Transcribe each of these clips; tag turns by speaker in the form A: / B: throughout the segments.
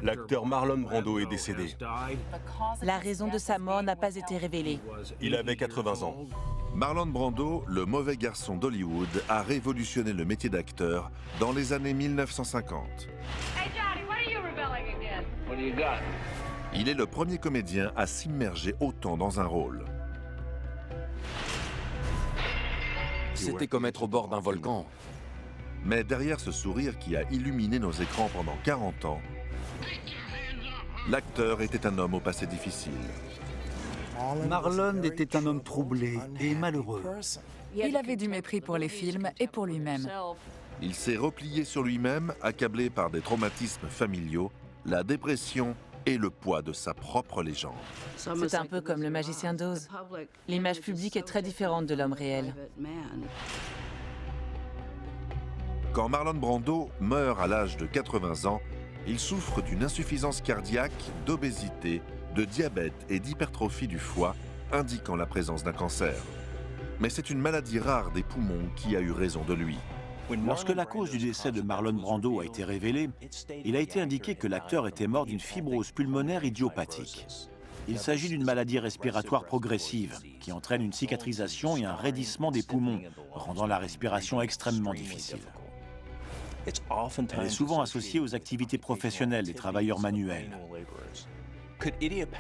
A: L'acteur Marlon Brando est décédé.
B: La raison de sa mort n'a pas été révélée.
A: Il avait 80 ans.
C: Marlon Brando, le mauvais garçon d'Hollywood, a révolutionné le métier d'acteur dans les années 1950.
D: Hey, Johnny, what are you rebelling against? What do you got?
C: Il est le premier comédien à s'immerger autant dans un rôle.
E: C'était comme être au bord d'un volcan.
C: Mais derrière ce sourire qui a illuminé nos écrans pendant 40 ans, l'acteur était un homme au passé difficile.
F: Marlon était un homme troublé et malheureux.
G: Il avait du mépris pour les films et pour lui-même.
C: Il s'est replié sur lui-même, accablé par des traumatismes familiaux, la dépression et le poids de sa propre légende.
B: C'est un peu comme le magicien d'Oz. L'image publique est très différente de l'homme réel.
C: Quand Marlon Brando meurt à l'âge de 80 ans, il souffre d'une insuffisance cardiaque, d'obésité, de diabète et d'hypertrophie du foie, indiquant la présence d'un cancer. Mais c'est une maladie rare des poumons qui a eu raison de lui.
H: Lorsque la cause du décès de Marlon Brando a été révélée, il a été indiqué que l'acteur était mort d'une fibrose pulmonaire idiopathique. Il s'agit d'une maladie respiratoire progressive qui entraîne une cicatrisation et un raidissement des poumons, rendant la respiration extrêmement difficile. Elle est souvent associée aux activités professionnelles des travailleurs manuels.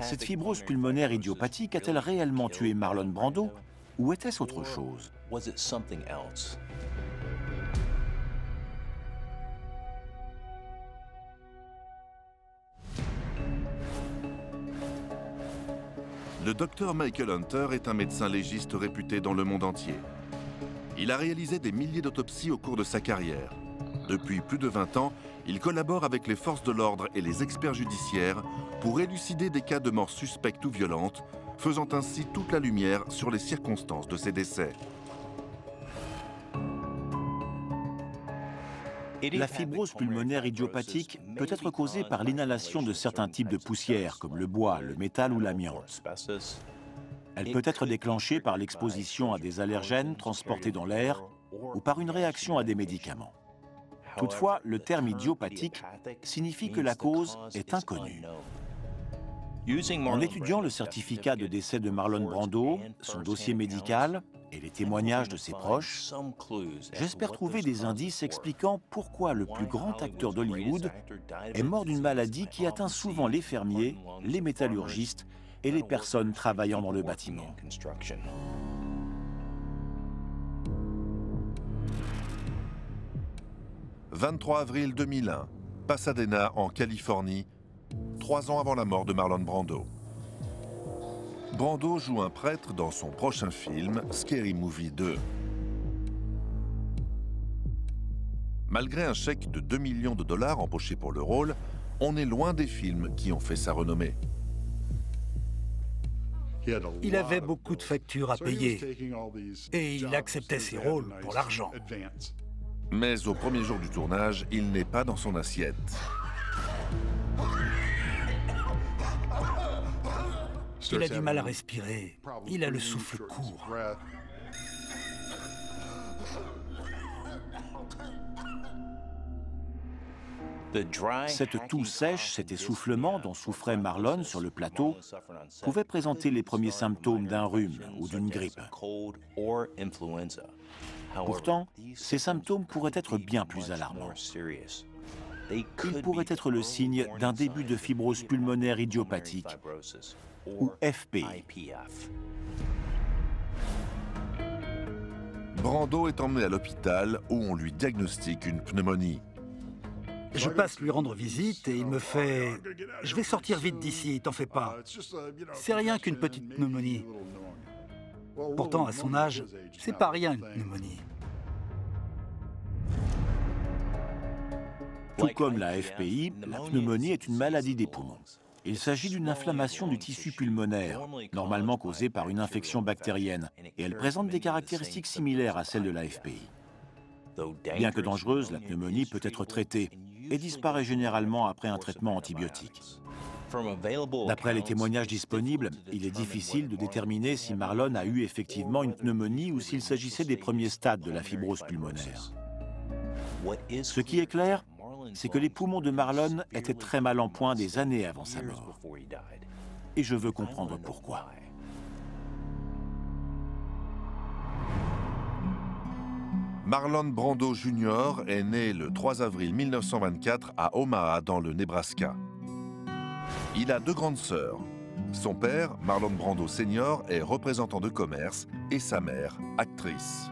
H: Cette fibrose pulmonaire idiopathique a-t-elle réellement tué Marlon Brando ou était-ce autre chose?
C: Le docteur Michael Hunter est un médecin légiste réputé dans le monde entier. Il a réalisé des milliers d'autopsies au cours de sa carrière. Depuis plus de 20 ans, il collabore avec les forces de l'ordre et les experts judiciaires pour élucider des cas de mort suspectes ou violentes, faisant ainsi toute la lumière sur les circonstances de ces décès.
H: La fibrose pulmonaire idiopathique peut être causée par l'inhalation de certains types de poussières, comme le bois, le métal ou l'amiante. Elle peut être déclenchée par l'exposition à des allergènes transportés dans l'air ou par une réaction à des médicaments. Toutefois, le terme idiopathique signifie que la cause est inconnue. En étudiant le certificat de décès de Marlon Brando, son dossier médical et les témoignages de ses proches, j'espère trouver des indices expliquant pourquoi le plus grand acteur d'Hollywood est mort d'une maladie qui atteint souvent les fermiers, les métallurgistes et les personnes travaillant dans le bâtiment.
C: 23 avril 2001, Pasadena, en Californie, 3 ans avant la mort de Marlon Brando. Brando joue un prêtre dans son prochain film, Scary Movie 2. Malgré un chèque de 2 millions de dollars empoché pour le rôle, on est loin des films qui ont fait sa renommée.
F: Il avait beaucoup de factures à payer et il acceptait ses rôles pour l'argent.
C: Mais au premier jour du tournage, il n'est pas dans son assiette.
F: Il a du mal à respirer. Il a le souffle court.
H: Cette toux sèche, cet essoufflement dont souffrait Marlon sur le plateau pouvait présenter les premiers symptômes d'un rhume ou d'une grippe. Pourtant, ces symptômes pourraient être bien plus alarmants. Ils pourraient être le signe d'un début de fibrose pulmonaire idiopathique, ou FPI.
C: Brando est emmené à l'hôpital où on lui diagnostique une pneumonie.
F: Je passe lui rendre visite et il me fait « Je vais sortir vite d'ici, t'en fais pas. C'est rien qu'une petite pneumonie. » Pourtant, à son âge, c'est pas rien une pneumonie.
H: Tout comme la FPI, la pneumonie est une maladie des poumons. Il s'agit d'une inflammation du tissu pulmonaire, normalement causée par une infection bactérienne, et elle présente des caractéristiques similaires à celles de la FPI. Bien que dangereuse, la pneumonie peut être traitée et disparaît généralement après un traitement antibiotique. D'après les témoignages disponibles, il est difficile de déterminer si Marlon a eu effectivement une pneumonie ou s'il s'agissait des premiers stades de la fibrose pulmonaire. Ce qui est clair, c'est que les poumons de Marlon étaient très mal en point des années avant sa mort. Et je veux comprendre pourquoi.
C: Marlon Brando Jr. est né le 3 avril 1924 à Omaha, dans le Nebraska. Il a deux grandes sœurs. Son père, Marlon Brando Sr., est représentant de commerce et sa mère, actrice.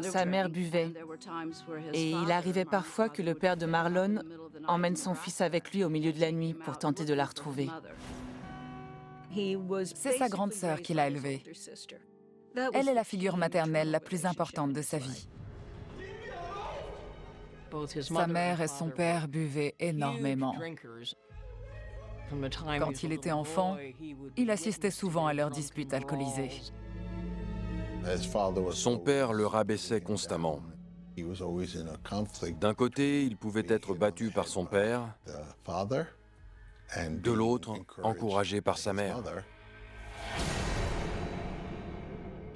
B: Sa mère buvait et il arrivait parfois que le père de Marlon emmène son fils avec lui au milieu de la nuit pour tenter de la retrouver.
G: C'est sa grande sœur qui l'a élevée. Elle est la figure maternelle la plus importante de sa vie. Sa mère et son père buvaient énormément. Quand il était enfant, il assistait souvent à leurs disputes alcoolisées.
E: Son père le rabaissait constamment. D'un côté, il pouvait être battu par son père, de l'autre, encouragé par sa mère.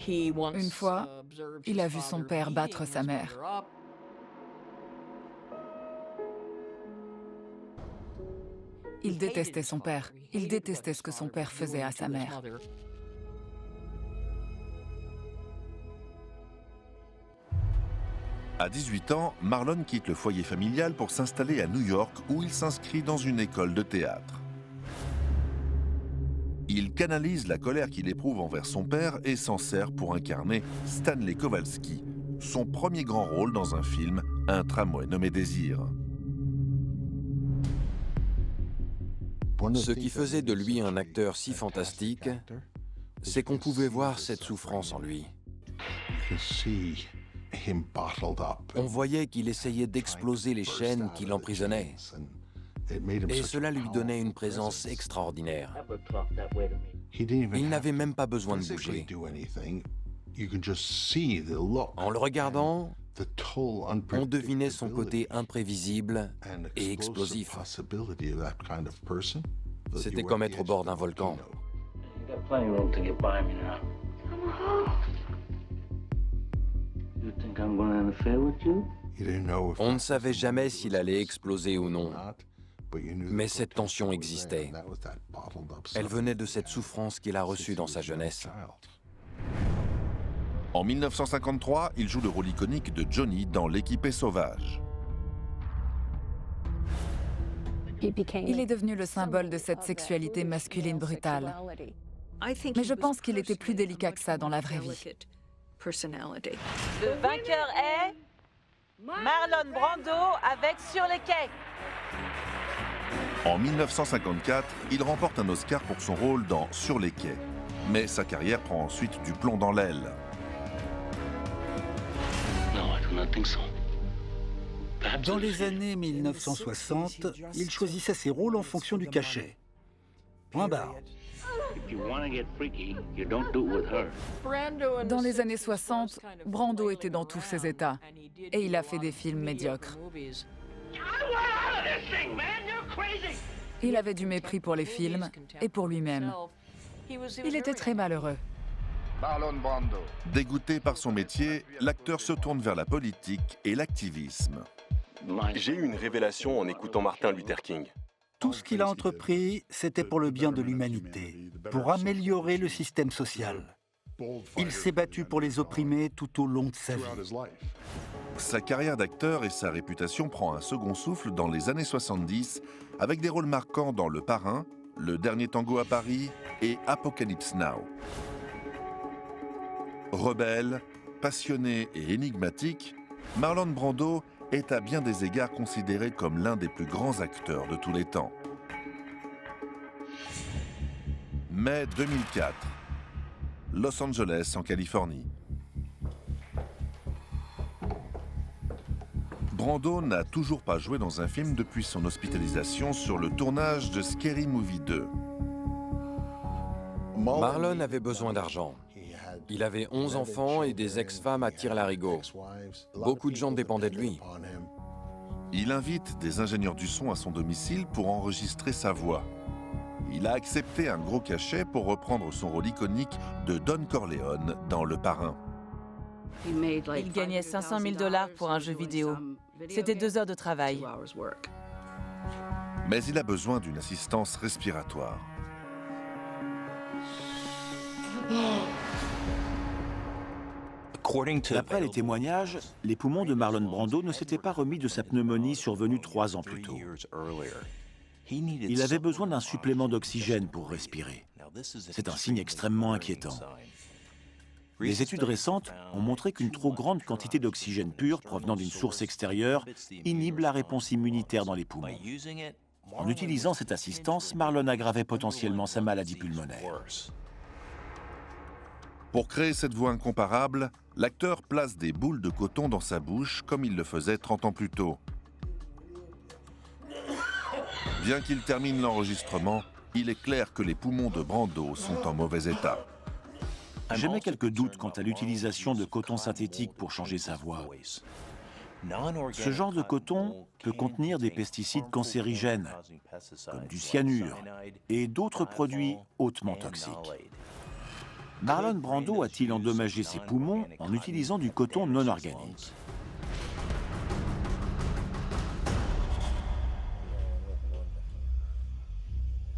G: Une fois, il a vu son père battre sa mère. Il détestait son père. Il détestait ce que son père faisait à sa mère.
C: À 18 ans, Marlon quitte le foyer familial pour s'installer à New York, où il s'inscrit dans une école de théâtre. Il canalise la colère qu'il éprouve envers son père et s'en sert pour incarner Stanley Kowalski, son premier grand rôle dans un film, Un tramway nommé Désir.
E: Ce qui faisait de lui un acteur si fantastique, c'est qu'on pouvait voir cette souffrance en lui. On voyait qu'il essayait d'exploser les chaînes qui l'emprisonnaient. Et cela lui donnait une présence extraordinaire. Il n'avait même pas besoin de bouger. En le regardant, on devinait son côté imprévisible et explosif. C'était comme être au bord d'un volcan. On ne savait jamais s'il allait exploser ou non, mais cette tension existait. Elle venait de cette souffrance qu'il a reçue dans sa jeunesse.
C: En 1953, il joue le rôle iconique de Johnny dans L'équipé sauvage.
G: Il est devenu le symbole de cette sexualité masculine brutale. Mais je pense qu'il était plus délicat que ça dans la vraie vie.
B: Le vainqueur est Marlon Brando avec Sur les quais.
C: En 1954, il remporte un Oscar pour son rôle dans Sur les quais. Mais sa carrière prend ensuite du plomb dans l'aile.
F: Dans les années 1960, il choisissait ses rôles en fonction du cachet. Point barre.
G: Dans les années 60, Brando était dans tous ses états. Et il a fait des films médiocres. Il avait du mépris pour les films et pour lui-même. Il était très malheureux.
C: Dégoûté par son métier, l'acteur se tourne vers la politique et l'activisme.
A: J'ai eu une révélation en écoutant Martin Luther King.
F: Tout ce qu'il a entrepris, c'était pour le bien de l'humanité, pour améliorer le système social. Il s'est battu pour les opprimés tout au long de sa vie.
C: Sa carrière d'acteur et sa réputation prend un second souffle dans les années 70, avec des rôles marquants dans Le Parrain, Le Dernier Tango à Paris et Apocalypse Now. Rebelle, passionné et énigmatique, Marlon Brando est à bien des égards considéré comme l'un des plus grands acteurs de tous les temps. Mai 2004, Los Angeles, en Californie. Brando n'a toujours pas joué dans un film depuis son hospitalisation sur le tournage de Scary Movie 2.
E: Marlon avait besoin d'argent. Il avait 11 enfants et des ex-femmes à tire-larigot. Beaucoup de gens dépendaient de lui.
C: Il invite des ingénieurs du son à son domicile pour enregistrer sa voix. Il a accepté un gros cachet pour reprendre son rôle iconique de Don Corleone dans Le Parrain.
B: Il gagnait 500 000 $ pour un jeu vidéo. C'était 2 heures de travail.
C: Mais il a besoin d'une assistance respiratoire.
H: D'après les témoignages, les poumons de Marlon Brando ne s'étaient pas remis de sa pneumonie survenue 3 ans plus tôt. Il avait besoin d'un supplément d'oxygène pour respirer. C'est un signe extrêmement inquiétant. Les études récentes ont montré qu'une trop grande quantité d'oxygène pur provenant d'une source extérieure inhibe la réponse immunitaire dans les poumons. En utilisant cette assistance, Marlon aggravait potentiellement sa maladie pulmonaire.
C: Pour créer cette voix incomparable, l'acteur place des boules de coton dans sa bouche comme il le faisait 30 ans plus tôt. Bien qu'il termine l'enregistrement, il est clair que les poumons de Brando sont en mauvais état.
H: J'émets quelques doutes quant à l'utilisation de coton synthétique pour changer sa voix. Ce genre de coton peut contenir des pesticides cancérigènes, comme du cyanure, et d'autres produits hautement toxiques. Marlon Brando a-t-il endommagé ses poumons en utilisant du coton non organique?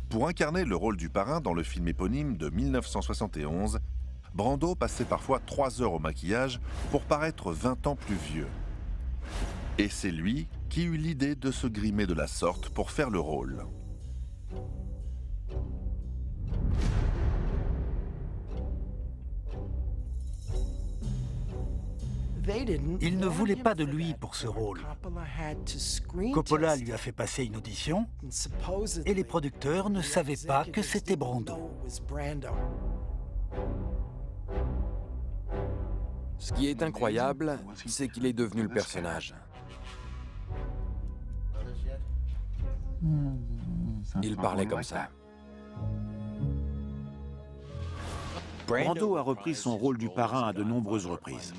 C: Pour incarner le rôle du parrain dans le film éponyme de 1971, Brando passait parfois 3 heures au maquillage pour paraître 20 ans plus vieux. Et c'est lui qui eut l'idée de se grimer de la sorte pour faire le rôle.
F: Ils ne voulaient pas de lui pour ce rôle. Coppola lui a fait passer une audition et les producteurs ne savaient pas que c'était Brando.
E: Ce qui est incroyable, c'est qu'il est devenu le personnage. Il parlait comme ça.
H: Brando a repris son rôle du parrain à de nombreuses reprises.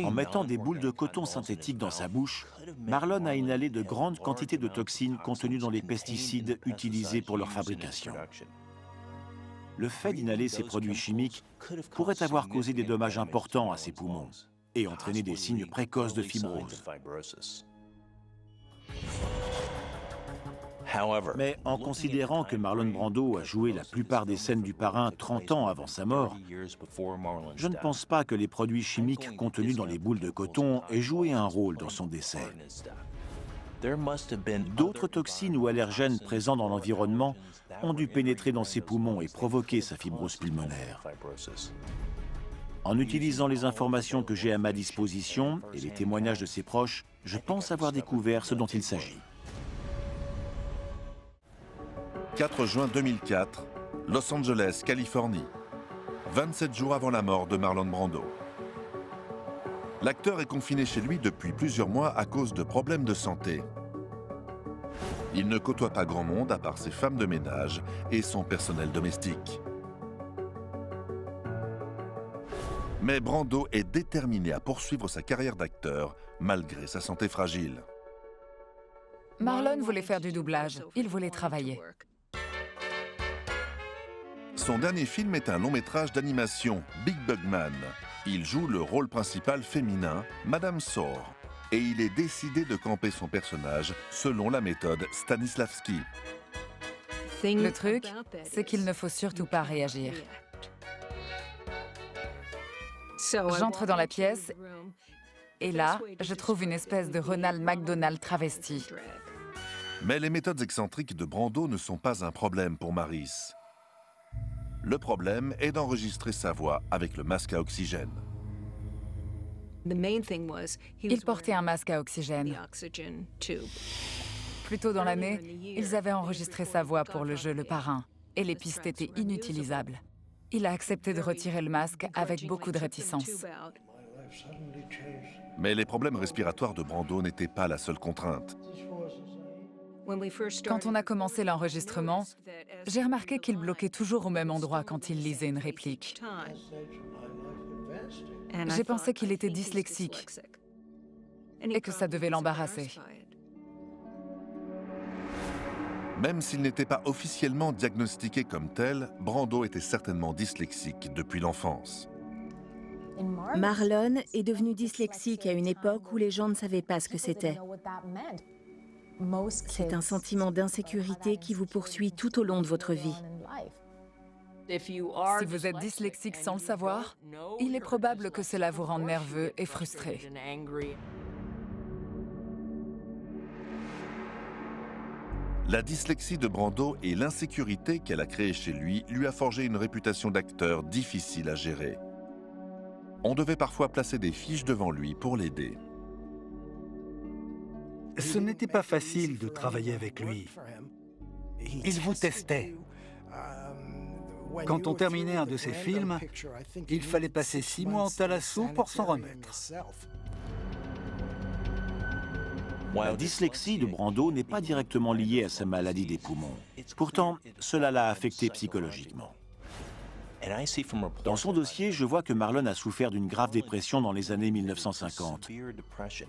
H: En mettant des boules de coton synthétique dans sa bouche, Marlon a inhalé de grandes quantités de toxines contenues dans les pesticides utilisés pour leur fabrication. Le fait d'inhaler ces produits chimiques pourrait avoir causé des dommages importants à ses poumons et entraîner des signes précoces de fibrose. Mais en considérant que Marlon Brando a joué la plupart des scènes du parrain 30 ans avant sa mort, je ne pense pas que les produits chimiques contenus dans les boules de coton aient joué un rôle dans son décès. D'autres toxines ou allergènes présents dans l'environnement ont dû pénétrer dans ses poumons et provoquer sa fibrose pulmonaire. En utilisant les informations que j'ai à ma disposition et les témoignages de ses proches, je pense avoir découvert ce dont il s'agit.
C: 4 juin 2004, Los Angeles, Californie. 27 jours avant la mort de Marlon Brando. L'acteur est confiné chez lui depuis plusieurs mois à cause de problèmes de santé. Il ne côtoie pas grand monde à part ses femmes de ménage et son personnel domestique. Mais Brando est déterminé à poursuivre sa carrière d'acteur malgré sa santé fragile.
G: Marlon voulait faire du doublage, il voulait travailler.
C: Son dernier film est un long métrage d'animation, Big Bug Man. Il joue le rôle principal féminin, Madame Saur, et il est décidé de camper son personnage selon la méthode Stanislavski.
G: Le truc, c'est qu'il ne faut surtout pas réagir. J'entre dans la pièce et là, je trouve une espèce de Ronald McDonald travesti.
C: Mais les méthodes excentriques de Brando ne sont pas un problème pour Maris. Le problème est d'enregistrer sa voix avec le masque à oxygène.
G: Il portait un masque à oxygène. Plus tôt dans l'année, ils avaient enregistré sa voix pour le jeu Le Parrain, et les pistes étaient inutilisables. Il a accepté de retirer le masque avec beaucoup de réticence.
C: Mais les problèmes respiratoires de Brando n'étaient pas la seule contrainte.
G: Quand on a commencé l'enregistrement, j'ai remarqué qu'il bloquait toujours au même endroit quand il lisait une réplique. J'ai pensé qu'il était dyslexique et que ça devait l'embarrasser.
C: Même s'il n'était pas officiellement diagnostiqué comme tel, Brando était certainement dyslexique depuis l'enfance.
I: Marlon est devenu dyslexique à une époque où les gens ne savaient pas ce que c'était. C'est un sentiment d'insécurité qui vous poursuit tout au long de votre vie.
G: Si vous êtes dyslexique sans le savoir, il est probable que cela vous rende nerveux et frustré.
C: La dyslexie de Brando et l'insécurité qu'elle a créée chez lui a forgé une réputation d'acteur difficile à gérer. On devait parfois placer des fiches devant lui pour l'aider.
F: Ce n'était pas facile de travailler avec lui. Il vous testait. Quand on terminait un de ses films, il fallait passer 6 mois en thalasso pour s'en remettre.
H: La dyslexie de Brando n'est pas directement liée à sa maladie des poumons. Pourtant, cela l'a affecté psychologiquement. Dans son dossier, je vois que Marlon a souffert d'une grave dépression dans les années 1950.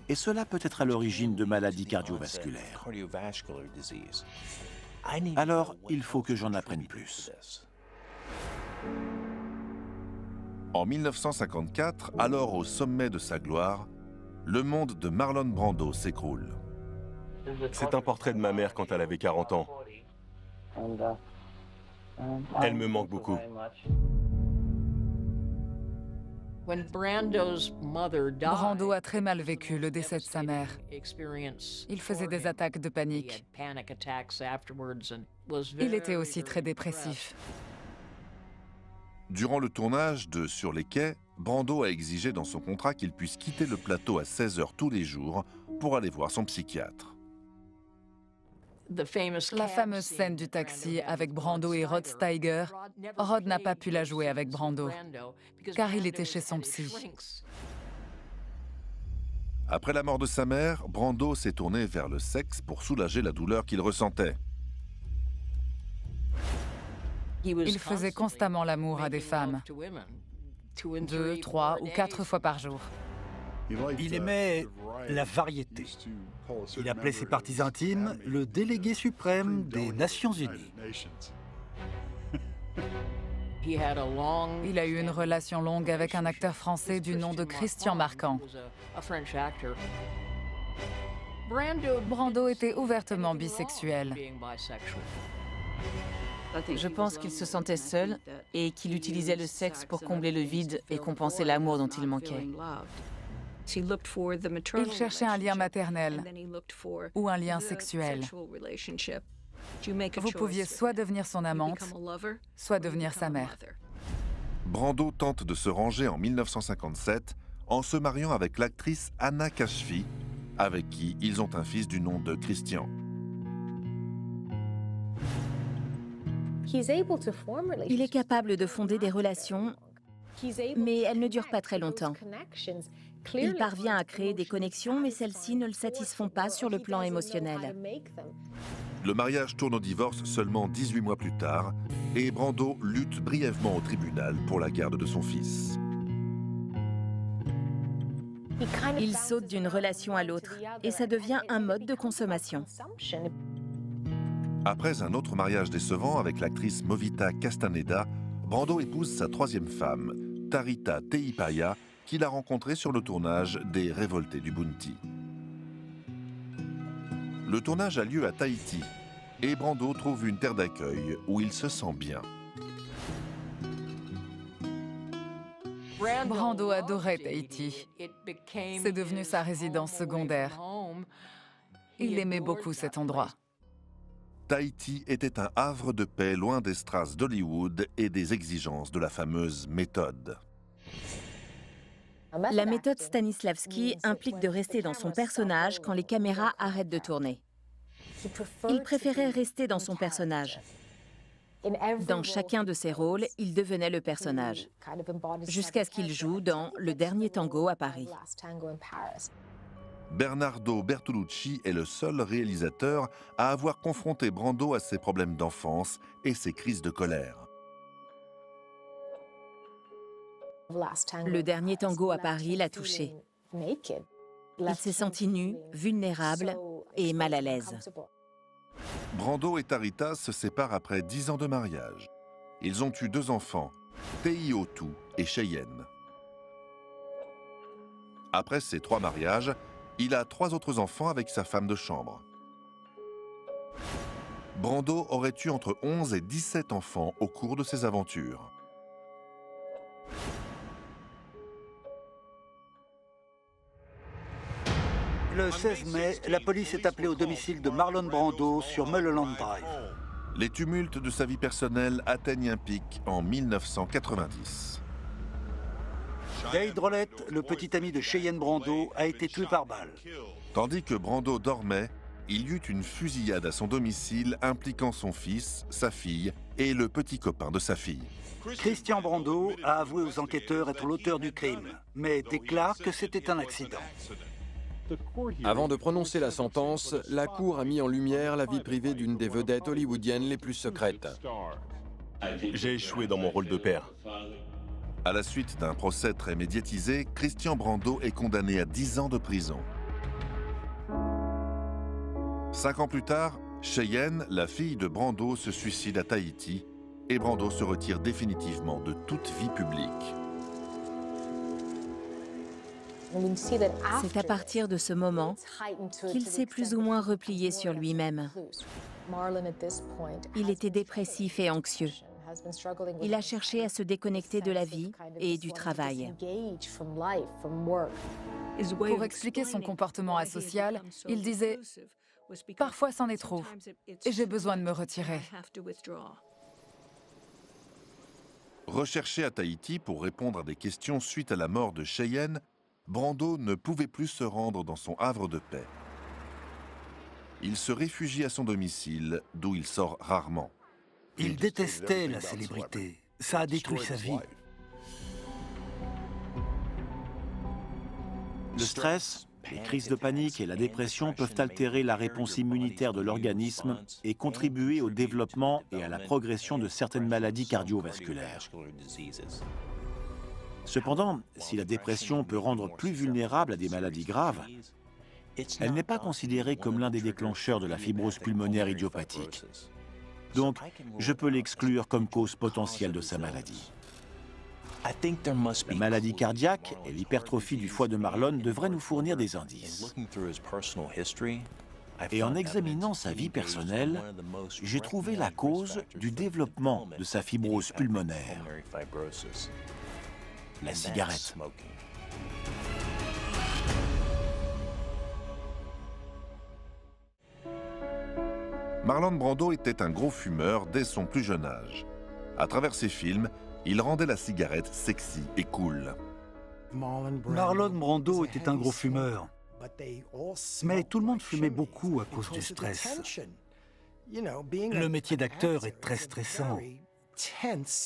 H: Et cela peut être à l'origine de maladies cardiovasculaires. Alors, il faut que j'en apprenne plus.
C: En 1954, alors au sommet de sa gloire, le monde de Marlon Brando s'écroule.
A: C'est un portrait de ma mère quand elle avait 40 ans. Elle me manque beaucoup.
G: Brando a très mal vécu le décès de sa mère. Il faisait des attaques de panique. Il était aussi très dépressif.
C: Durant le tournage de Sur les quais, Brando a exigé dans son contrat qu'il puisse quitter le plateau à 16 h tous les jours pour aller voir son psychiatre.
G: La fameuse scène du taxi avec Brando et Rod Steiger, Rod n'a pas pu la jouer avec Brando, car il était chez son psy.
C: Après la mort de sa mère, Brando s'est tourné vers le sexe pour soulager la douleur qu'il ressentait.
G: Il faisait constamment l'amour à des femmes, 2, 3 ou 4 fois par jour.
F: Il aimait la variété. Il appelait ses parties intimes le délégué suprême des Nations Unies.
G: Il a eu une relation longue avec un acteur français du nom de Christian Marquand. Brando était ouvertement bisexuel.
B: Je pense qu'il se sentait seul et qu'il utilisait le sexe pour combler le vide et compenser l'amour dont il manquait.
G: Il cherchait un lien maternel ou un lien sexuel. Vous pouviez soit devenir son amante, soit devenir sa mère.
C: Brando tente de se ranger en 1957 en se mariant avec l'actrice Anna Kashfi, avec qui ils ont un fils du nom de Christian.
I: Il est capable de fonder des relations, mais elles ne durent pas très longtemps. Il parvient à créer des connexions, mais celles-ci ne le satisfont pas sur le plan émotionnel.
C: Le mariage tourne au divorce seulement 18 mois plus tard, et Brando lutte brièvement au tribunal pour la garde de son fils.
I: Il saute d'une relation à l'autre, et ça devient un mode de consommation.
C: Après un autre mariage décevant avec l'actrice Movita Castaneda, Brando épouse sa troisième femme, Tarita Teipaya, qu'il a rencontrée sur le tournage des Révoltés du Bounty. Le tournage a lieu à Tahiti, et Brando trouve une terre d'accueil où il se sent bien.
G: Brando adorait Tahiti. C'est devenu sa résidence secondaire. Il aimait beaucoup cet endroit.
C: Tahiti était un havre de paix loin des strass d'Hollywood et des exigences de la fameuse méthode.
I: La méthode Stanislavski implique de rester dans son personnage quand les caméras arrêtent de tourner. Il préférait rester dans son personnage. Dans chacun de ses rôles, il devenait le personnage, jusqu'à ce qu'il joue dans Le Dernier Tango à Paris.
C: Bernardo Bertolucci est le seul réalisateur à avoir confronté Brando à ses problèmes d'enfance et ses crises de colère.
I: Le Dernier Tango à Paris l'a touché. Il s'est senti nu, vulnérable et mal à l'aise.
C: Brando et Tarita se séparent après 10 ans de mariage. Ils ont eu 2 enfants, Tei Otu et Cheyenne. Après ses 3 mariages, il a 3 autres enfants avec sa femme de chambre. Brando aurait eu entre 11 et 17 enfants au cours de ses aventures.
F: Le 16 mai, la police est appelée au domicile de Marlon Brando sur Mulholland Drive.
C: Les tumultes de sa vie personnelle atteignent un pic en 1990.
F: Dave Drollette, le petit ami de Cheyenne Brando, a été tué par balle.
C: Tandis que Brando dormait, il y eut une fusillade à son domicile impliquant son fils, sa fille et le petit copain de sa fille.
F: Christian Brando a avoué aux enquêteurs être l'auteur du crime, mais déclare que c'était un accident.
J: Avant de prononcer la sentence, la Cour a mis en lumière la vie privée d'une des vedettes hollywoodiennes les plus secrètes.
A: J'ai échoué dans mon rôle de père.
C: À la suite d'un procès très médiatisé, Christian Brando est condamné à 10 ans de prison. 5 ans plus tard, Cheyenne, la fille de Brando, se suicide à Tahiti et Brando se retire définitivement de toute vie publique.
I: C'est à partir de ce moment qu'il s'est plus ou moins replié sur lui-même. Il était dépressif et anxieux. Il a cherché à se déconnecter de la vie et du travail.
G: Pour expliquer son comportement asocial, il disait « Parfois c'en est trop, et j'ai besoin de me retirer ».
C: Recherché à Tahiti pour répondre à des questions suite à la mort de Cheyenne, Brando ne pouvait plus se rendre dans son havre de paix. Il se réfugie à son domicile, d'où il sort rarement.
F: Il détestait la célébrité. Ça a détruit sa vie.
H: Le stress, les crises de panique et la dépression peuvent altérer la réponse immunitaire de l'organisme et contribuer au développement et à la progression de certaines maladies cardiovasculaires. Cependant, si la dépression peut rendre plus vulnérable à des maladies graves, elle n'est pas considérée comme l'un des déclencheurs de la fibrose pulmonaire idiopathique. Donc, je peux l'exclure comme cause potentielle de sa maladie. La maladie cardiaque et l'hypertrophie du foie de Marlon devraient nous fournir des indices. Et en examinant sa vie personnelle, j'ai trouvé la cause du développement de sa fibrose pulmonaire. La cigarette.
C: Marlon Brando était un gros fumeur dès son plus jeune âge. À travers ses films, il rendait la cigarette sexy et cool.
F: Marlon Brando était un gros fumeur. Mais tout le monde fumait beaucoup à cause du stress. Le métier d'acteur est très stressant.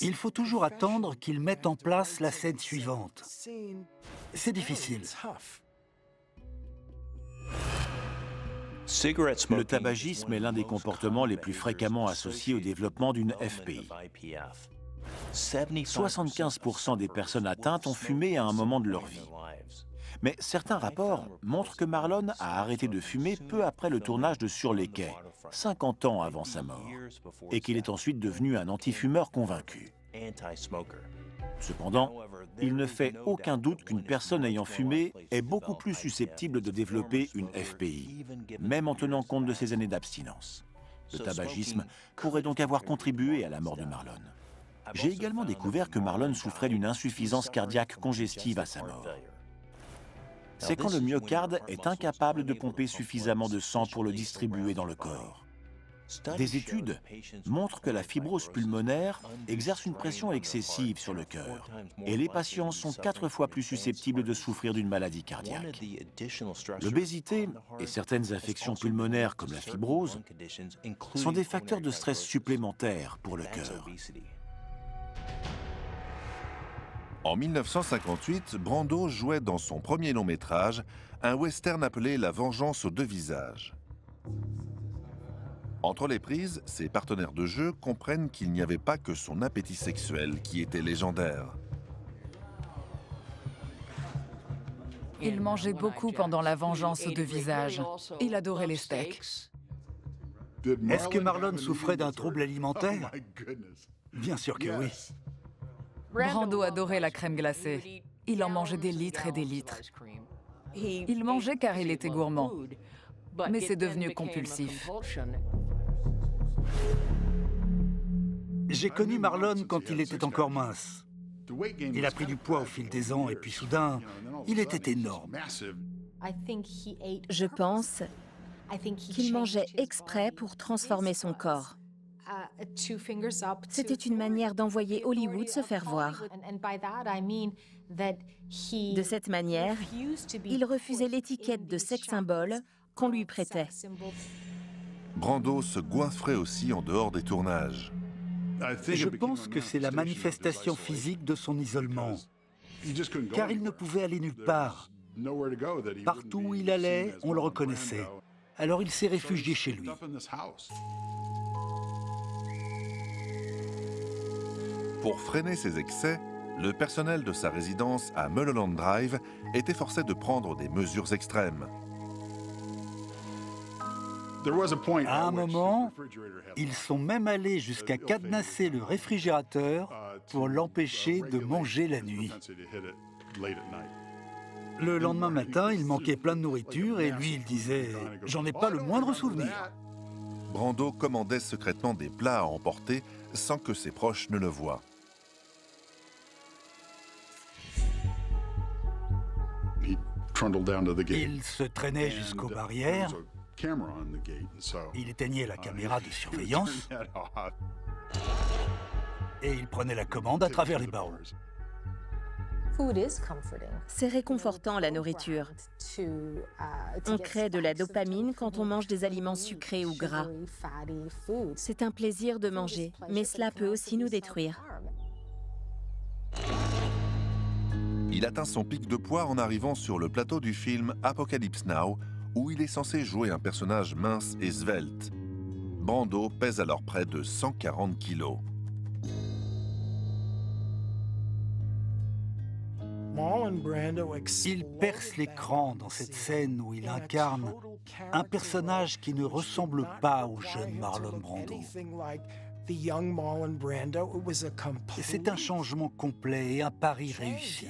F: Il faut toujours attendre qu'il mette en place la scène suivante. C'est difficile.
H: Le tabagisme est l'un des comportements les plus fréquemment associés au développement d'une FPI. 75% des personnes atteintes ont fumé à un moment de leur vie. Mais certains rapports montrent que Marlon a arrêté de fumer peu après le tournage de Sur les quais, 50 ans avant sa mort, et qu'il est ensuite devenu un anti-fumeur convaincu. Cependant, il ne fait aucun doute qu'une personne ayant fumé est beaucoup plus susceptible de développer une FPI, même en tenant compte de ses années d'abstinence. Le tabagisme pourrait donc avoir contribué à la mort de Marlon. J'ai également découvert que Marlon souffrait d'une insuffisance cardiaque congestive à sa mort. C'est quand le myocarde est incapable de pomper suffisamment de sang pour le distribuer dans le corps. Des études montrent que la fibrose pulmonaire exerce une pression excessive sur le cœur et les patients sont 4 fois plus susceptibles de souffrir d'une maladie cardiaque. L'obésité et certaines affections pulmonaires comme la fibrose sont des facteurs de stress supplémentaires pour le cœur.
C: En 1958, Brando jouait dans son premier long métrage un western appelé La vengeance aux 2 visages. Entre les prises, ses partenaires de jeu comprennent qu'il n'y avait pas que son appétit sexuel qui était légendaire.
G: Il mangeait beaucoup pendant La vengeance aux 2 visages. Il adorait les steaks.
F: Est-ce que Marlon souffrait d'un trouble alimentaire? Bien sûr que oui.
G: Brando adorait la crème glacée. il en mangeait des litres et des litres. Il mangeait car il était gourmand, mais c'est devenu compulsif.
F: J'ai connu Marlon quand il était encore mince. Il a pris du poids au fil des ans et puis soudain, il était énorme.
I: Je pense qu'il mangeait exprès pour transformer son corps. C'était une manière d'envoyer Hollywood se faire voir. De cette manière, il refusait l'étiquette de sex symbole qu'on lui prêtait.
C: Brando se goinfrait aussi en dehors des tournages.
F: Je pense que c'est la manifestation physique de son isolement, car il ne pouvait aller nulle part. Partout où il allait, on le reconnaissait. Alors il s'est réfugié chez lui.
C: Pour freiner ses excès, le personnel de sa résidence à Mulholland Drive était forcé de prendre des mesures extrêmes.
F: À un moment, ils sont même allés jusqu'à cadenasser le réfrigérateur pour l'empêcher de manger la nuit. Le lendemain matin, il manquait plein de nourriture et lui, il disait « J'en ai pas le moindre souvenir ».
C: Brando commandait secrètement des plats à emporter sans que ses proches ne le voient.
F: Il se traînait jusqu'aux barrières. Il éteignait la caméra de surveillance et il prenait la commande à travers les barreaux.
I: C'est réconfortant, la nourriture. On crée de la dopamine quand on mange des aliments sucrés ou gras. C'est un plaisir de manger, mais cela peut aussi nous détruire.
C: Il atteint son pic de poids en arrivant sur le plateau du film Apocalypse Now, où il est censé jouer un personnage mince et svelte. Brando pèse alors près de 140 kilos.
F: Il perce l'écran dans cette scène où il incarne un personnage qui ne ressemble pas au jeune Marlon Brando. C'est un changement complet et un pari réussi.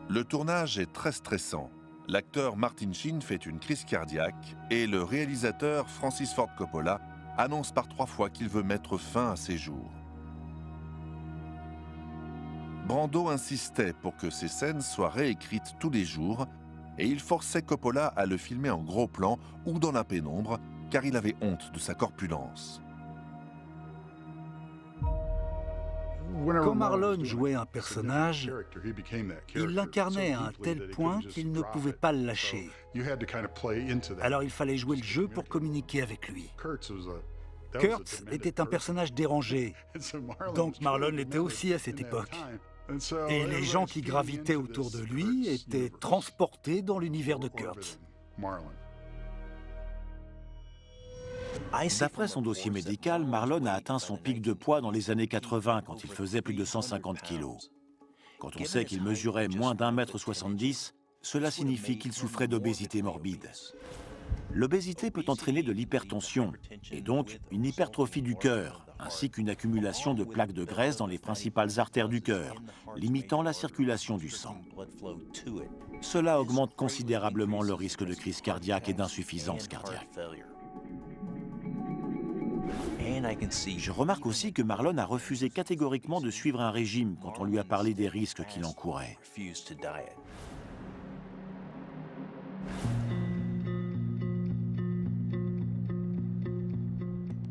C: Le tournage est très stressant. L'acteur Martin Sheen fait une crise cardiaque et le réalisateur Francis Ford Coppola annonce par 3 fois qu'il veut mettre fin à ses jours. Brando insistait pour que ces scènes soient réécrites tous les jours et il forçait Coppola à le filmer en gros plan ou dans la pénombre car il avait honte de sa corpulence.
F: Quand Marlon jouait un personnage, il l'incarnait à un tel point qu'il ne pouvait pas le lâcher. Alors il fallait jouer le jeu pour communiquer avec lui. Kurtz était un personnage dérangé, donc Marlon l'était aussi à cette époque. Et les gens qui gravitaient autour de lui étaient transportés dans l'univers de Kurtz.
H: D'après son dossier médical, Marlon a atteint son pic de poids dans les années 80 quand il faisait plus de 150 kilos. Quand on sait qu'il mesurait moins d'1,70 m, cela signifie qu'il souffrait d'obésité morbide. L'obésité peut entraîner de l'hypertension et donc une hypertrophie du cœur, ainsi qu'une accumulation de plaques de graisse dans les principales artères du cœur, limitant la circulation du sang. Cela augmente considérablement le risque de crise cardiaque et d'insuffisance cardiaque. Je remarque aussi que Marlon a refusé catégoriquement de suivre un régime quand on lui a parlé des risques qu'il encourait.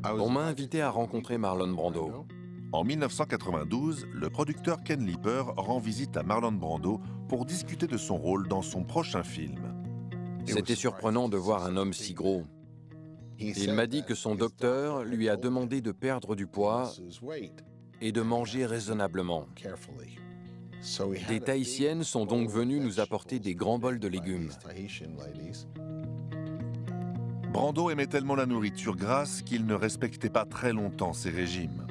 J: On m'a invité à rencontrer Marlon Brando.
C: En 1992, le producteur Ken Leeper rend visite à Marlon Brando pour discuter de son rôle dans son prochain film.
J: C'était surprenant de voir un homme si gros. Il m'a dit que son docteur lui a demandé de perdre du poids et de manger raisonnablement. Des Tahitiennes sont donc venues nous apporter des grands bols de légumes.
C: Brando aimait tellement la nourriture grasse qu'il ne respectait pas très longtemps ses régimes.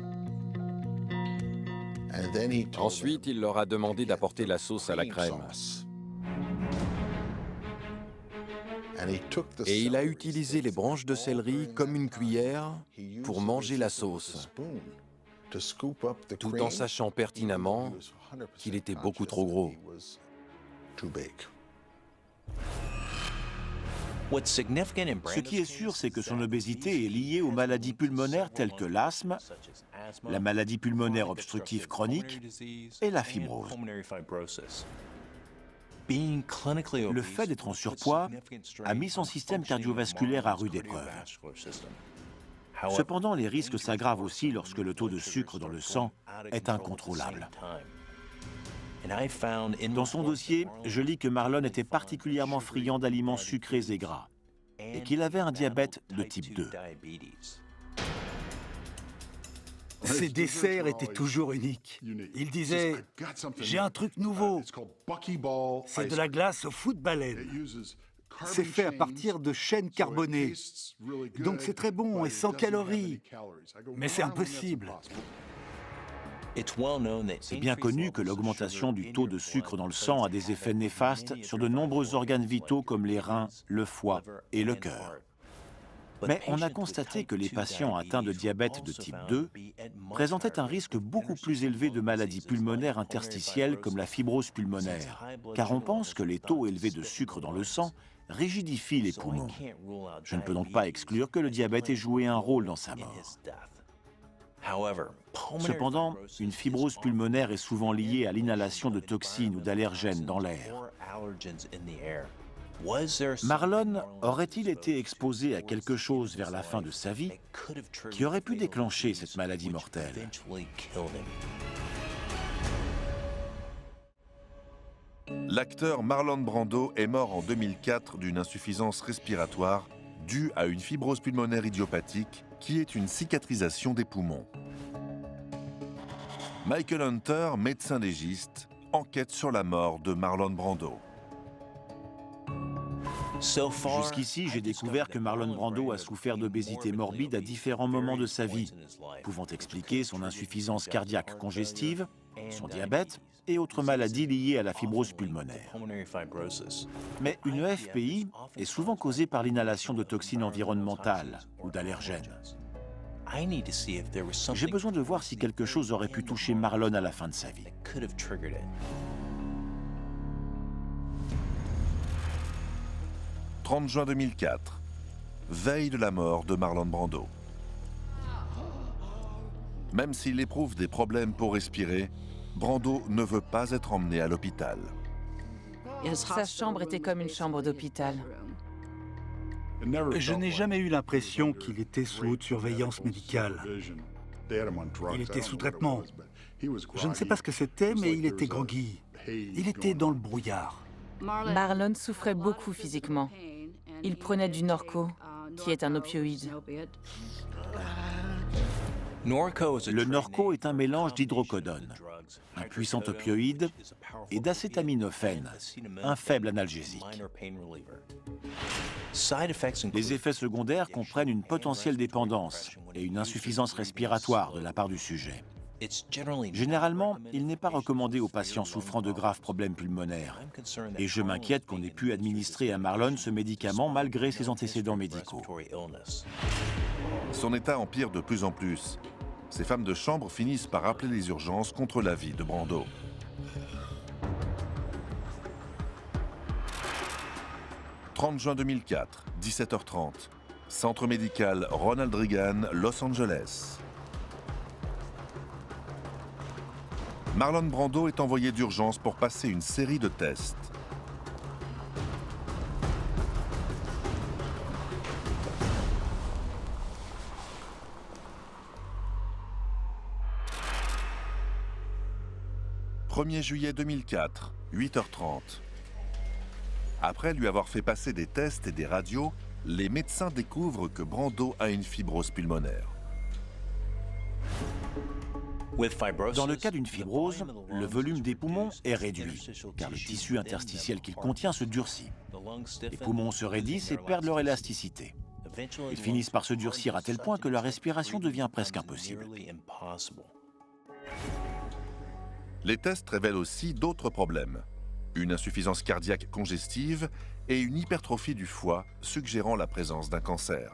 J: Ensuite, il leur a demandé d'apporter la sauce à la crème. Et il a utilisé les branches de céleri comme une cuillère pour manger la sauce.
E: tout en sachant pertinemment qu'il était beaucoup trop gros.
H: Ce qui est sûr, c'est que son obésité est liée aux maladies pulmonaires telles que l'asthme, la maladie pulmonaire obstructive chronique et la fibrose. Le fait d'être en surpoids a mis son système cardiovasculaire à rude épreuve. Cependant, les risques s'aggravent aussi lorsque le taux de sucre dans le sang est incontrôlable. Dans son dossier, je lis que Marlon était particulièrement friand d'aliments sucrés et gras et qu'il avait un diabète de type 2.
F: Ses desserts étaient toujours uniques. Il disait « J'ai un truc nouveau. C'est de la glace au foot baleine. C'est fait à partir de chêne carboné. Donc c'est très bon et sans calories. Mais c'est impossible. »
H: C'est bien connu que l'augmentation du taux de sucre dans le sang a des effets néfastes sur de nombreux organes vitaux comme les reins, le foie et le cœur. Mais on a constaté que les patients atteints de diabète de type 2 présentaient un risque beaucoup plus élevé de maladies pulmonaires interstitielles comme la fibrose pulmonaire, car on pense que les taux élevés de sucre dans le sang rigidifient les poumons. Je ne peux donc pas exclure que le diabète ait joué un rôle dans sa mort. Cependant, une fibrose pulmonaire est souvent liée à l'inhalation de toxines ou d'allergènes dans l'air. Marlon aurait-il été exposé à quelque chose vers la fin de sa vie qui aurait pu déclencher cette maladie mortelle?
C: L'acteur Marlon Brando est mort en 2004 d'une insuffisance respiratoire due à une fibrose pulmonaire idiopathique qui est une cicatrisation des poumons. Michael Hunter, médecin légiste, enquête sur la mort de Marlon Brando.
H: Jusqu'ici, j'ai découvert que Marlon Brando a souffert d'obésité morbide à différents moments de sa vie, pouvant expliquer son insuffisance cardiaque congestive, son diabète et autres maladies liées à la fibrose pulmonaire. Mais une EFPI est souvent causée par l'inhalation de toxines environnementales ou d'allergènes. J'ai besoin de voir si quelque chose aurait pu toucher Marlon à la fin de sa vie.
C: 30 juin 2004, veille de la mort de Marlon Brando. Même s'il éprouve des problèmes pour respirer, Brando ne veut pas être emmené à l'hôpital.
B: Sa chambre était comme une chambre d'hôpital.
F: Je n'ai jamais eu l'impression qu'il était sous haute surveillance médicale. Il était sous traitement. Je ne sais pas ce que c'était, mais il était groggy. Il était dans le brouillard.
B: Marlon souffrait beaucoup physiquement. Il prenait du Norco, qui est un opioïde.
H: Le Norco est un mélange d'hydrocodone, un puissant opioïde, et d'acétaminophène, un faible analgésique. Les effets secondaires comprennent une potentielle dépendance et une insuffisance respiratoire de la part du sujet. Généralement, il n'est pas recommandé aux patients souffrant de graves problèmes pulmonaires. Et je m'inquiète qu'on ait pu administrer à Marlon ce médicament malgré ses antécédents médicaux.
C: Son état empire de plus en plus. Ces femmes de chambre finissent par appeler les urgences contre la vie de Brando. « 30 juin 2004, 17h30, Centre médical Ronald Reagan, Los Angeles. Marlon Brando est envoyé d'urgence pour passer une série de tests. « 1er juillet 2004, 8h30. Après lui avoir fait passer des tests et des radios, les médecins découvrent que Brando a une fibrose pulmonaire.
H: Dans le cas d'une fibrose, le volume des poumons est réduit, car le tissu interstitiel qu'il contient se durcit. Les poumons se raidissent et perdent leur élasticité. Ils finissent par se durcir à tel point que la respiration devient presque impossible.
C: Les tests révèlent aussi d'autres problèmes. Une insuffisance cardiaque congestive et une hypertrophie du foie suggérant la présence d'un cancer.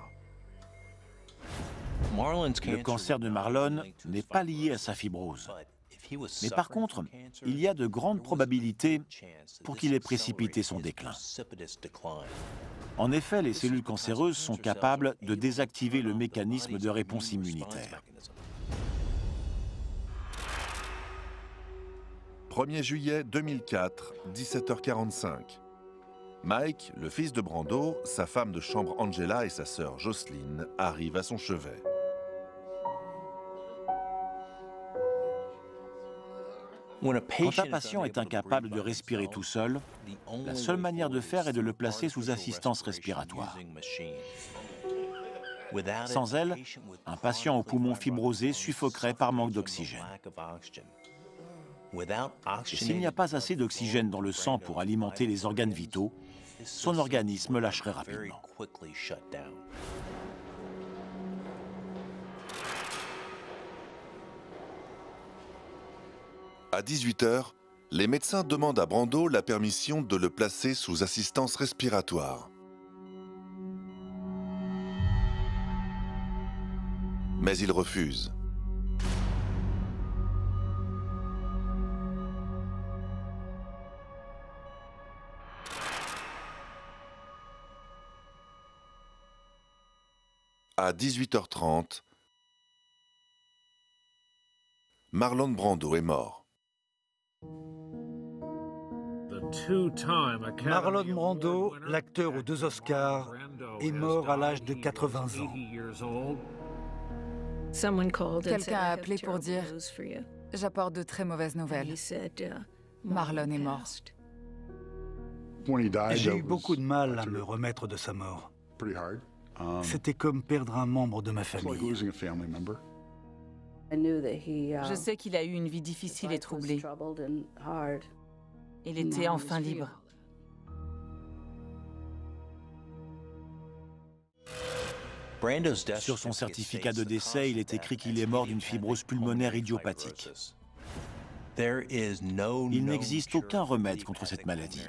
H: Le cancer de Marlon n'est pas lié à sa fibrose. Mais par contre, il y a de grandes probabilités pour qu'il ait précipité son déclin. En effet, les cellules cancéreuses sont capables de désactiver le mécanisme de réponse immunitaire.
C: 1er juillet 2004, 17h45. Mike, le fils de Brando, sa femme de chambre Angela et sa sœur Jocelyn arrivent à son chevet.
H: Quand un patient est incapable de respirer tout seul, la seule manière de faire est de le placer sous assistance respiratoire. Sans elle, un patient aux poumons fibrosés suffoquerait par manque d'oxygène. Et s'il n'y a pas assez d'oxygène dans le sang pour alimenter les organes vitaux, son organisme lâcherait rapidement.
C: À 18h, les médecins demandent à Brando la permission de le placer sous assistance respiratoire. Mais il refuse. À 18h30, Marlon Brando est mort.
F: Marlon Brando, l'acteur aux 2 Oscars, est mort à l'âge de 80 ans.
G: Quelqu'un a appelé pour dire « J'apporte de très mauvaises nouvelles. Marlon est mort. »
F: J'ai eu beaucoup de mal à me remettre de sa mort. C'était comme perdre un membre de ma famille.
B: Je sais qu'il a eu une vie difficile et troublée. Il était enfin libre.
H: Sur son certificat de décès, il est écrit qu'il est mort d'une fibrose pulmonaire idiopathique. Il n'existe aucun remède contre cette maladie,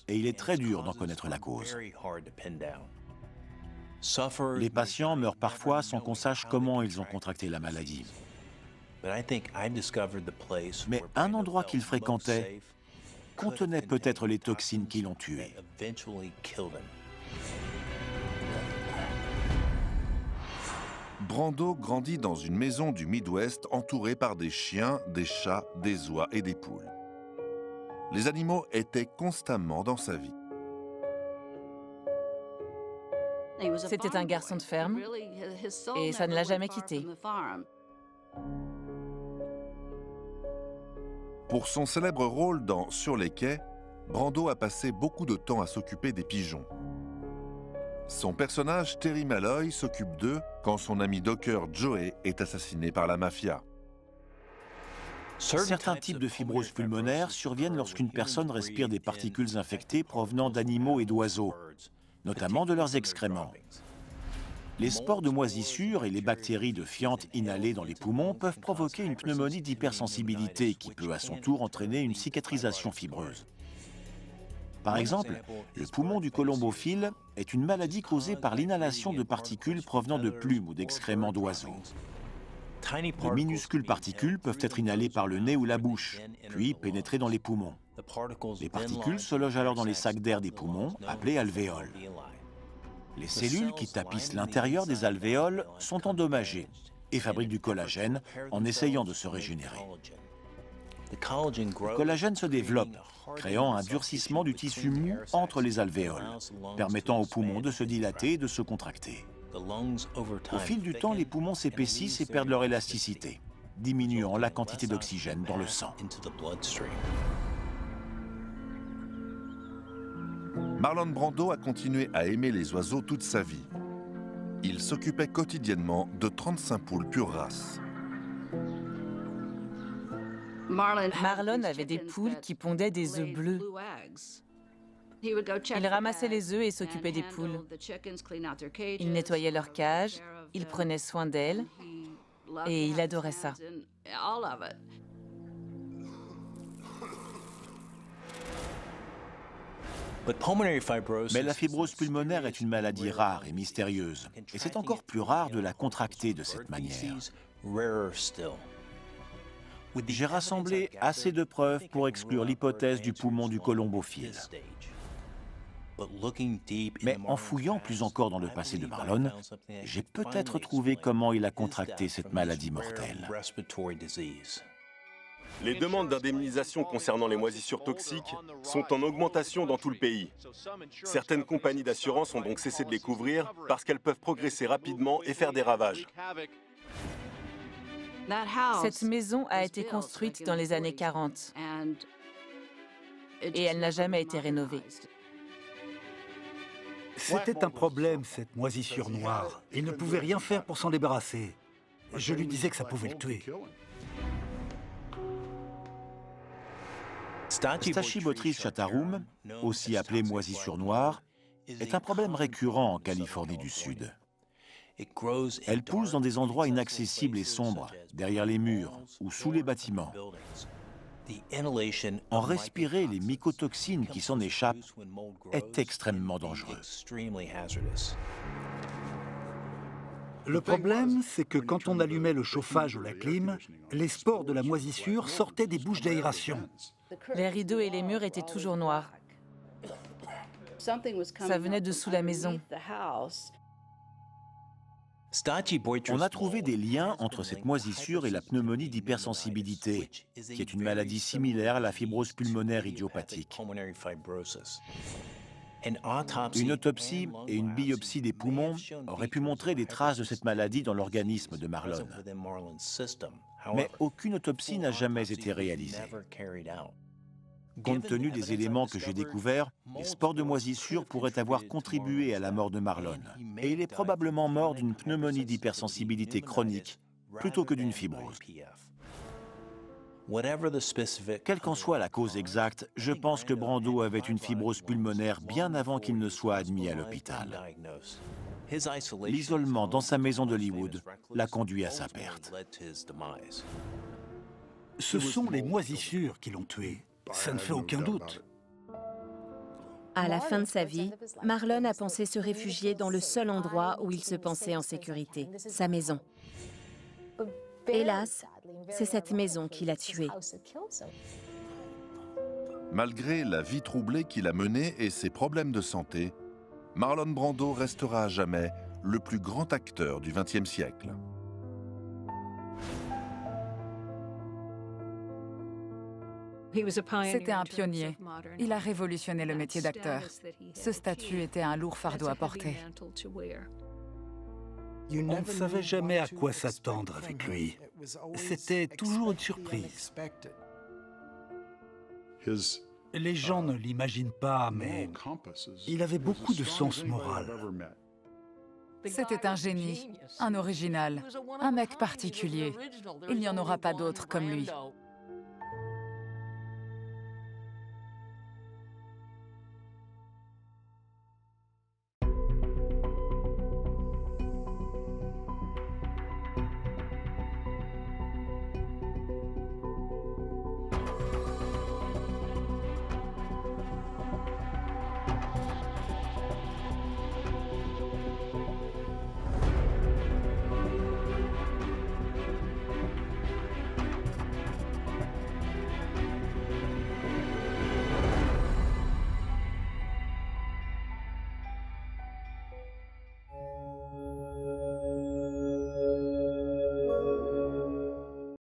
H: et il est très dur d'en connaître la cause. Les patients meurent parfois sans qu'on sache comment ils ont contracté la maladie. Mais un endroit qu'il fréquentait contenait peut-être les toxines qui l'ont tué.
C: Brando grandit dans une maison du Midwest entourée par des chiens, des chats, des oies et des poules. Les animaux étaient constamment dans sa vie.
B: C'était un garçon de ferme et ça ne l'a jamais quitté.
C: Pour son célèbre rôle dans Sur les quais, Brando a passé beaucoup de temps à s'occuper des pigeons. Son personnage Terry Malloy s'occupe d'eux quand son ami docker Joey est assassiné par la mafia.
H: Certains types de fibrose pulmonaire surviennent lorsqu'une personne respire des particules infectées provenant d'animaux et d'oiseaux, notamment de leurs excréments. Les spores de moisissure et les bactéries de fiente inhalées dans les poumons peuvent provoquer une pneumonie d'hypersensibilité qui peut à son tour entraîner une cicatrisation fibreuse. Par exemple, le poumon du colombophile est une maladie causée par l'inhalation de particules provenant de plumes ou d'excréments d'oiseaux. De minuscules particules peuvent être inhalées par le nez ou la bouche, puis pénétrer dans les poumons. Les particules se logent alors dans les sacs d'air des poumons, appelés alvéoles. Les cellules qui tapissent l'intérieur des alvéoles sont endommagées et fabriquent du collagène en essayant de se régénérer. Le collagène se développe, créant un durcissement du tissu mou entre les alvéoles, permettant aux poumons de se dilater et de se contracter. Au fil du temps, les poumons s'épaississent et perdent leur élasticité, diminuant la quantité d'oxygène dans le sang.
C: Marlon Brando a continué à aimer les oiseaux toute sa vie. Il s'occupait quotidiennement de 35 poules pure race.
B: Marlon avait des poules qui pondaient des œufs bleus. Il ramassait les œufs et s'occupait des poules. Il nettoyait leur cage, il prenait soin d'elles et il adorait ça.
H: Mais la fibrose pulmonaire est une maladie rare et mystérieuse, et c'est encore plus rare de la contracter de cette manière. J'ai rassemblé assez de preuves pour exclure l'hypothèse du poumon du colombophile. Mais en fouillant plus encore dans le passé de Marlon, j'ai peut-être trouvé comment il a contracté cette maladie mortelle.
A: Les demandes d'indemnisation concernant les moisissures toxiques sont en augmentation dans tout le pays. Certaines compagnies d'assurance ont donc cessé de les couvrir parce qu'elles peuvent progresser rapidement et faire des ravages.
B: Cette maison a été construite dans les années 40 et elle n'a jamais été rénovée.
F: C'était un problème, cette moisissure noire. Il ne pouvait rien faire pour s'en débarrasser. Je lui disais que ça pouvait le tuer.
H: Stachybotrys chattarum, aussi appelée moisissure noire, est un problème récurrent en Californie du Sud. Elle pousse dans des endroits inaccessibles et sombres, derrière les murs ou sous les bâtiments. En respirer les mycotoxines qui s'en échappent est extrêmement dangereux.
F: Le problème, c'est que quand on allumait le chauffage ou la clim, les spores de la moisissure sortaient des bouches d'aération.
B: Les rideaux et les murs étaient toujours noirs. Ça venait de sous la maison.
H: On a trouvé des liens entre cette moisissure et la pneumonie d'hypersensibilité, qui est une maladie similaire à la fibrose pulmonaire idiopathique. Une autopsie et une biopsie des poumons auraient pu montrer des traces de cette maladie dans l'organisme de Marlon. Mais aucune autopsie n'a jamais été réalisée. Compte tenu des éléments que j'ai découverts, les spores de moisissure pourraient avoir contribué à la mort de Marlon. Et il est probablement mort d'une pneumonie d'hypersensibilité chronique plutôt que d'une fibrose. Quelle qu'en soit la cause exacte, je pense que Brando avait une fibrose pulmonaire bien avant qu'il ne soit admis à l'hôpital. L'isolement dans sa maison d'Hollywood l'a conduit à sa perte.
F: Ce sont les moisissures qui l'ont tué. Ça ne fait aucun doute.
I: À la fin de sa vie, Marlon a pensé se réfugier dans le seul endroit où il se pensait en sécurité, sa maison. Hélas, c'est cette maison qui l'a tué.
C: Malgré la vie troublée qu'il a menée et ses problèmes de santé, Marlon Brando restera à jamais le plus grand acteur du XXe siècle.
G: C'était un pionnier. Il a révolutionné le métier d'acteur. Ce statut était un lourd fardeau à porter.
F: On ne savait jamais à quoi s'attendre avec lui. C'était toujours une surprise. Les gens ne l'imaginent pas, mais il avait beaucoup de sens moral.
G: C'était un génie, un original, un mec particulier. Il n'y en aura pas d'autre comme lui.